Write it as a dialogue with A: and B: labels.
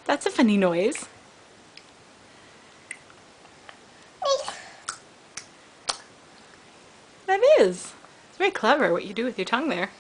A: That's a funny noise. That is. It's very clever what you do with your tongue there.